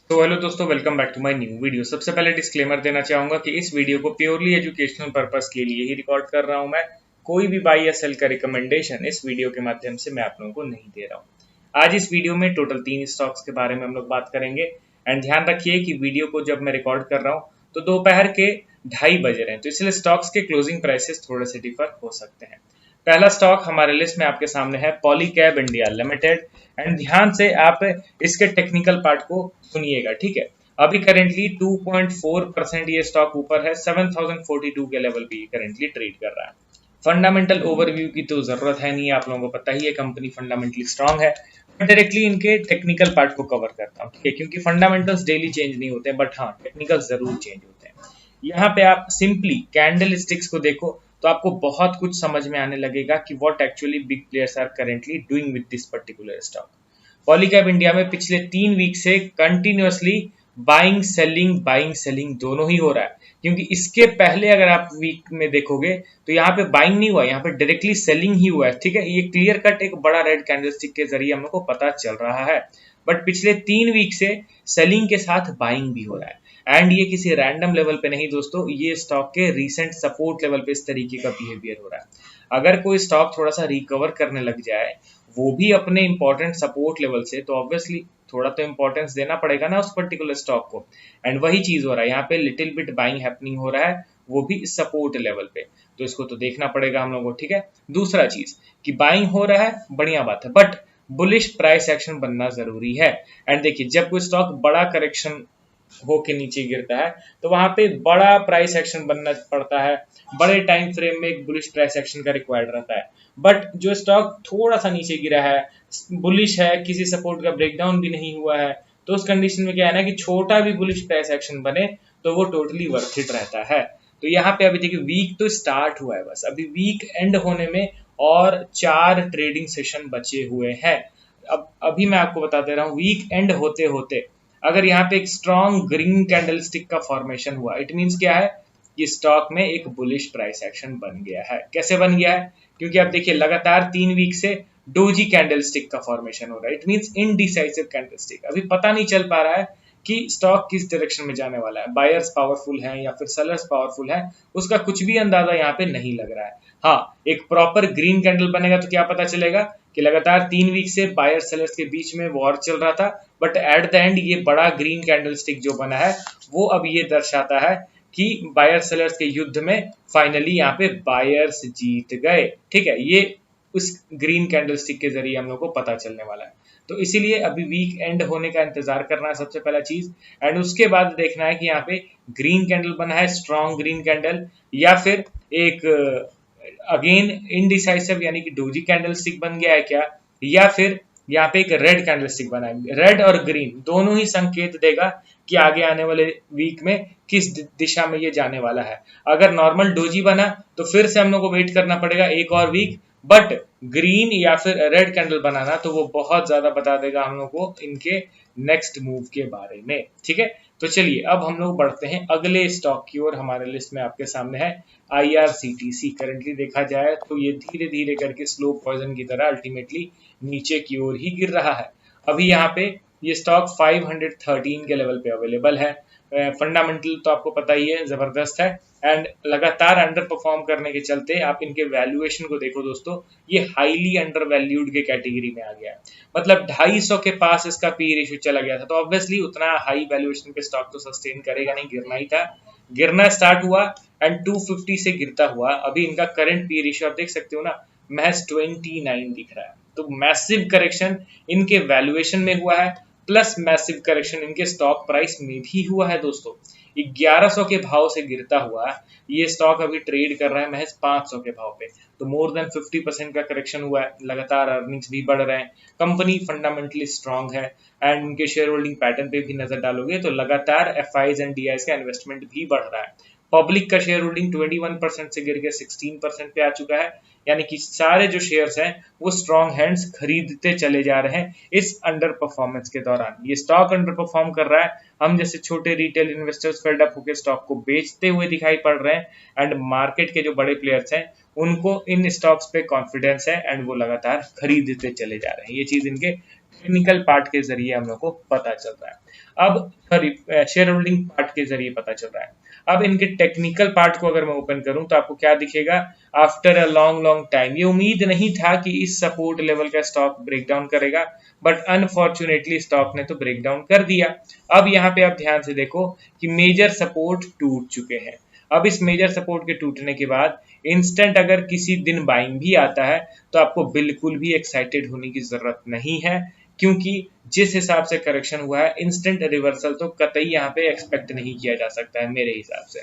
तो हेलो दोस्तों, welcome back to my new video. सबसे पहले डिस्क्लेमर देना चाहूंगा कि इस वीडियो को प्योरली एजुकेशनल पर्पस के लिए ही रिकॉर्ड कर रहा हूं मैं। कोई भी बाई या सेल का रिकमेंडेशन इस वीडियो के माध्यम से मैं आप लोगों को नहीं दे रहा हूं। आज इस वीडियो में टोटल 3 स्टॉक्स के बारे में हम लोग बात करेंगे। एंड ध्यान रखिए कि वीडियो को जब मैं रिकॉर्ड कर रहा हूँ तो दोपहर के 2:30 बज रहे हैं, तो इसलिए स्टॉक्स के क्लोजिंग प्राइसेस थोड़े से डिफर हो सकते हैं। पहला स्टॉक हमारे लिस्ट में आपके सामने है पॉलीकैब इंडिया लिमिटेड। एंड ध्यान से आप इसके टेक्निकल पार्ट को सुनिएगा, ठीक है। अभी करेंटली 2.4% ये स्टॉक ऊपर है, 7042 के लेवल पे ये करेंटली ट्रेड कर रहा है। फंडामेंटल ओवरव्यू की तो जरूरत है नहीं, आप लोगों को पता ही है कंपनी फंडामेंटली स्ट्रांग है। मैं डायरेक्टली इनके टेक्निकल पार्ट को कवर करता हूँ, ठीक है, क्योंकि फंडामेंटल्स डेली चेंज नहीं होते, बट हाँ टेक्निकल जरूर चेंज होते हैं। यहाँ पे आप सिंपली कैंडल स्टिक्स को देखो तो आपको बहुत कुछ समझ में आने लगेगा कि what actually big players are currently doing with this particular stock. Polycab India में पिछले 3 वीक से कंटिन्यूअसली बाइंग सेलिंग दोनों ही हो रहा है, क्योंकि इसके पहले अगर आप वीक में देखोगे तो यहाँ पे बाइंग नहीं हुआ, यहाँ पे डायरेक्टली सेलिंग ही हुआ है, ठीक है। ये क्लियर कट एक बड़ा रेड कैंडलस्टिक के जरिए हम लोग को पता चल रहा है, बट पिछले 3 वीक से सेलिंग के साथ बाइंग भी हो रहा है। एंड ये किसी रैंडम लेवल पे नहीं दोस्तों, ये स्टॉक के रीसेंट सपोर्ट लेवल पे इस तरीके का बिहेवियर हो रहा है। अगर कोई स्टॉक थोड़ा सा रिकवर करने लग जाए, वो भी अपने इंपॉर्टेंट सपोर्ट लेवल से, तो ऑब्वियसली थोड़ा तो इंपॉर्टेंस देना पड़ेगा ना उस पर्टिकुलर स्टॉक को। एंड वही चीज हो रहा है, यहाँ पे लिटिल बिट बाइंग हैपनिंग हो रहा है, वो भी सपोर्ट लेवल पे, तो इसको तो देखना पड़ेगा हम लोगों को, ठीक है। दूसरा चीज कि बाइंग हो रहा है, बढ़िया बात है, बट बुलिश प्राइस एक्शन बनना जरूरी है। एंड देखिए, जब कोई स्टॉक बड़ा करेक्शन होके नीचे गिरता है तो वहां पे बड़ा प्राइस एक्शन बनना पड़ता है, बड़े टाइम फ्रेम में एक बुलिश प्राइस एक्शन का रिक्वायर्ड रहता है। बट जो स्टॉक थोड़ा सा नीचे गिरा है, बुलिश है, किसी सपोर्ट का ब्रेकडाउन भी नहीं हुआ है, तो उस कंडीशन में क्या है ना कि छोटा भी बुलिश प्राइस एक्शन बने तो वो टोटली वर्थ इट रहता है। तो यहाँ पे अभी देखिए, वीक तो स्टार्ट हुआ है, बस अभी वीक एंड होने में और 4 ट्रेडिंग सेशन बचे हुए हैं। अब अभी मैं आपको बता दे रहा हूँ, वीक एंड होते होते अगर यहाँ पे एक स्ट्रॉन्ग ग्रीन कैंडलस्टिक का फॉर्मेशन हुआ, इट मींस क्या है कि स्टॉक में एक बुलिश प्राइस एक्शन बन गया है। कैसे बन गया है? क्योंकि आप देखिए, लगातार 3 वीक से डोजी कैंडलस्टिक का फॉर्मेशन हो रहा है, इट मींस इनडिसाइसिव कैंडलस्टिक। अभी पता नहीं चल पा रहा है कि स्टॉक किस डायरेक्शन में जाने वाला है, बायर्स पावरफुल हैं या फिर सेलर्स पावरफुल हैं, उसका कुछ भी अंदाजा यहाँ पे नहीं लग रहा है। हाँ, एक प्रॉपर ग्रीन कैंडल बनेगा तो क्या पता चलेगा कि लगातार 3 वीक से बायर सेलर्स के बीच में वॉर चल रहा था, बट एट द एंड ये बड़ा ग्रीन कैंडलस्टिक जो बना है वो अब ये दर्शाता है कि बायर सेलर्स के युद्ध में फाइनली यहाँ पे बायर्स जीत गए, ठीक है। ये उस ग्रीन कैंडलस्टिक के जरिए हम लोग को पता चलने वाला है। तो इसीलिए अभी वीक एंड होने का इंतजार करना है सबसे पहला चीज। एंड उसके बाद देखना है कि यहाँ पे ग्रीन कैंडल बना है, स्ट्रॉन्ग ग्रीन कैंडल, या फिर एक अगेन इनडिसाइसिव यानी कि डोजी कैंडलस्टिक बन गया है क्या, या फिर यहाँ पे एक रेड कैंडलस्टिक बना है। रेड और ग्रीन दोनों ही संकेत देगा कि आगे आने वाले वीक में किस दिशा में ये जाने वाला है। अगर नॉर्मल डोजी बना तो फिर से हम लोग को वेट करना पड़ेगा एक और वीक, बट ग्रीन या फिर रेड कैंडल बनाना तो वो बहुत ज्यादा बता देगा हम लोग को इनके नेक्स्ट मूव के बारे में, ठीक है। तो चलिए अब हम लोग बढ़ते हैं अगले स्टॉक की ओर। हमारे लिस्ट में आपके सामने है IRCTC। करेंटली देखा जाए तो ये धीरे धीरे करके स्लो पॉइजन की तरह अल्टीमेटली नीचे की ओर ही गिर रहा है। अभी यहाँ पे ये स्टॉक 513 के लेवल पे अवेलेबल है। फंडामेंटल तो आपको पता ही है, जबरदस्त है। एंड लगातार अंडर परफॉर्म करने के चलते आप इनके वैल्यूएशन को देखो दोस्तों, ये हाईली अंडर वैल्यूड के कैटेगरी में आ गया है। मतलब 250 के पास इसका पी रेशियो चला गया था, तो ऑब्वियसली उतना हाई वैल्यूएशन पे स्टॉक तो सस्टेन करेगा नहीं, गिरना ही था। गिरना स्टार्ट हुआ एंड 250 से गिरता हुआ अभी इनका करंट पी रेशियो आप देख सकते हो ना, महज 29 दिख रहा है। तो मैसिव करेक्शन इनके वैल्यूएशन में हुआ है, प्लस मैसिव करेक्शन इनके स्टॉक प्राइस में भी हुआ है दोस्तों। 1100 के भाव से गिरता हुआ ये स्टॉक अभी ट्रेड कर रहा है महज 500 के भाव पे, तो मोर देन 50% का करेक्शन हुआ है। लगातार अर्निंग्स भी बढ़ रहे हैं, कंपनी फंडामेंटली स्ट्रांग है। एंड उनके शेयर होल्डिंग पैटर्न पे भी नजर डालोगे तो लगातार FIs एंड DIs का इन्वेस्टमेंट भी बढ़ रहा है। पब्लिक का शेयर होल्डिंग 21% से गिर के 16% पे आ चुका है। यानी कि सारे जो शेयर्स हैं वो स्ट्रॉन्ग हैंड्स खरीदते चले जा रहे हैं इस अंडर परफॉर्मेंस के दौरान। ये स्टॉक अंडर परफॉर्म कर रहा है, हम जैसे छोटे रिटेल इन्वेस्टर्स फेड अप होकर स्टॉक को बेचते हुए दिखाई पड़ रहे हैं एंड मार्केट के जो बड़े प्लेयर्स हैं उनको इन स्टॉक्स पे कॉन्फिडेंस है एंड वो लगातार खरीदते चले जा रहे हैं। ये चीज इनके टेक्निकल पार्ट के जरिए हम लोग को पता चल रहा है। अब सॉरी, शेयर होल्डिंग पार्ट के जरिए पता चल रहा है। अब इनके टेक्निकल पार्ट को अगर मैं ओपन करूं तो आपको क्या दिखेगा, आफ्टर अ लॉन्ग टाइम। ये उम्मीद नहीं था कि इस सपोर्ट लेवल का स्टॉक ब्रेक डाउन करेगा, बट अनफॉर्चुनेटली स्टॉक ने तो ब्रेक डाउन कर दिया। अब यहाँ पे आप ध्यान से देखो कि मेजर सपोर्ट टूट चुके हैं। अब इस मेजर सपोर्ट के टूटने के बाद इंस्टेंट अगर किसी दिन बाइंग भी आता है तो आपको बिल्कुल भी एक्साइटेड होने की जरूरत नहीं है, क्योंकि जिस हिसाब से करेक्शन हुआ है इंस्टेंट रिवर्सल तो कतई यहाँ पे एक्सपेक्ट नहीं किया जा सकता है मेरे हिसाब से।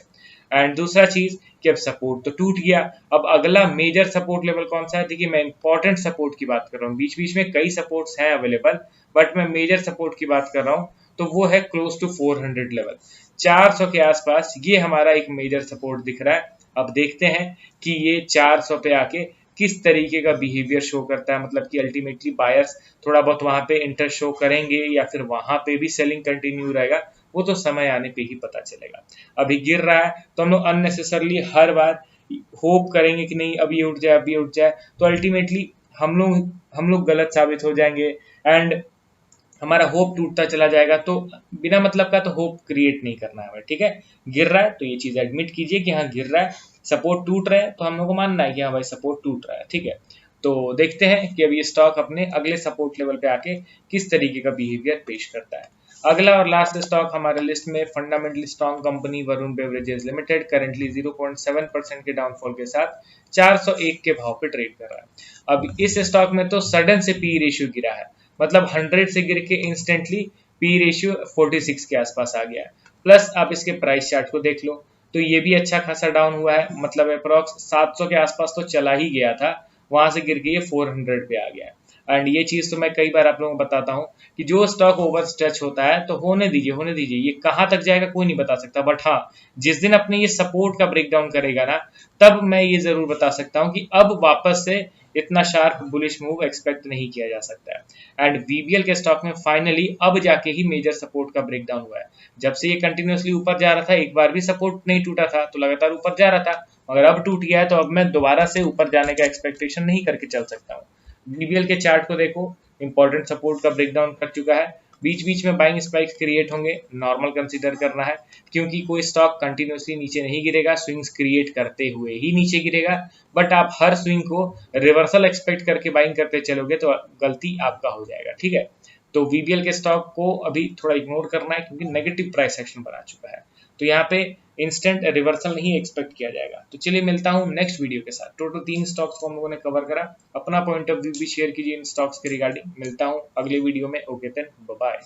एंड दूसरा चीज कि अब सपोर्ट तो टूट गया, अब अगला मेजर सपोर्ट लेवल कौन सा है? देखिए मैं इंपॉर्टेंट सपोर्ट की बात कर रहा हूँ, बीच बीच में कई सपोर्ट्स हैं अवेलेबल, बट मैं मेजर सपोर्ट की बात कर रहा हूँ, तो वो है क्लोज टू 400 लेवल, 400 के आसपास। ये हमारा एक मेजर सपोर्ट दिख रहा है। अब देखते हैं कि ये 400 पे आके किस तरीके का बिहेवियर शो करता है, मतलब कि अल्टीमेटली बायर्स थोड़ा बहुत वहां पे इंटरेस्ट शो करेंगे या फिर वहां पे भी सेलिंग कंटिन्यू रहेगा, वो तो समय आने पे ही पता चलेगा। अभी गिर रहा है तो हम लोग अननेसेसरली हर बार होप करेंगे कि नहीं अब ये उठ जाए, अब ये उठ जाए, तो अल्टीमेटली हम लोग गलत साबित हो जाएंगे एंड हमारा होप टूटता चला जाएगा। तो बिना मतलब का तो होप क्रिएट नहीं करना है, ठीक है। गिर रहा है तो ये चीज एडमिट कीजिए कि हाँ गिर रहा है, सपोर्ट टूट रहा है तो हम लोग को मानना है कि हाँ भाई सपोर्ट टूट रहा है, ठीक है। तो देखते हैं कि अब ये स्टॉक अपने अगले सपोर्ट लेवल पे आके किस तरीके का बिहेवियर पेश करता है। अगला और लास्ट स्टॉक हमारे लिस्ट में fundamentally strong company Varun beverages limited, currently 0.7% के डाउनफॉल के साथ 401 के भाव पे ट्रेड कर रहा है। अब इस स्टॉक में तो सडन से पी रेशियो गिरा है, मतलब 100 से गिर के इंस्टेंटली पी रेशियो 46 के आसपास आ गया है। प्लस आप इसके प्राइस चार्ट को देख लो तो ये भी अच्छा खासा डाउन हुआ है, मतलब अप्रोक्स 700 के आसपास तो चला ही गया था, वहां से गिर के ये 400 पे आ गया है। एंड ये चीज तो मैं कई बार आप लोगों को बताता हूँ कि जो स्टॉक ओवर स्ट्रेच होता है तो होने दीजिए, ये कहाँ तक जाएगा कोई नहीं बता सकता, बट हाँ जिस दिन अपने ये सपोर्ट का ब्रेकडाउन करेगा ना, तब मैं ये जरूर बता सकता हूँ कि अब वापस से इतना शार्प बुलिश मूव एक्सपेक्ट नहीं किया जा सकता है। एंड वीबीएल के स्टॉक में फाइनली अब जाके ही मेजर सपोर्ट का ब्रेकडाउन हुआ है। जब से ये कंटिन्यूअसली ऊपर जा रहा था, एक बार भी सपोर्ट नहीं टूटा था, तो लगातार ऊपर जा रहा था, मगर अब टूट गया है तो अब मैं दोबारा से ऊपर जाने का एक्सपेक्टेशन नहीं करके चल सकता हूँ। वीबीएल के चार्ट को देखो, इंपॉर्टेंट सपोर्ट का ब्रेकडाउन कर चुका है, बीच बीच में बाइंग स्पाइक्स क्रिएट होंगे, नॉर्मल कंसीडर करना है, क्योंकि कोई स्टॉक कंटिन्यूअसली नीचे नहीं गिरेगा, स्विंग्स क्रिएट करते हुए ही नीचे गिरेगा। बट आप हर स्विंग को रिवर्सल एक्सपेक्ट करके बाइंग करते चलोगे तो गलती आपका हो जाएगा, ठीक है। तो वीबीएल के स्टॉक को अभी थोड़ा इग्नोर करना है क्योंकि नेगेटिव प्राइस एक्शन बना चुका है, तो यहाँ पे इंस्टेंट रिवर्सल नहीं एक्सपेक्ट किया जाएगा। तो चलिए मिलता हूँ नेक्स्ट वीडियो के साथ। टोटल 3 स्टॉक्स को हम लोगों ने कवर करा, अपना पॉइंट ऑफ व्यू भी शेयर कीजिए इन स्टॉक्स के रिगार्डिंग। मिलता हूँ अगले वीडियो में, ओके देन बाय बाय।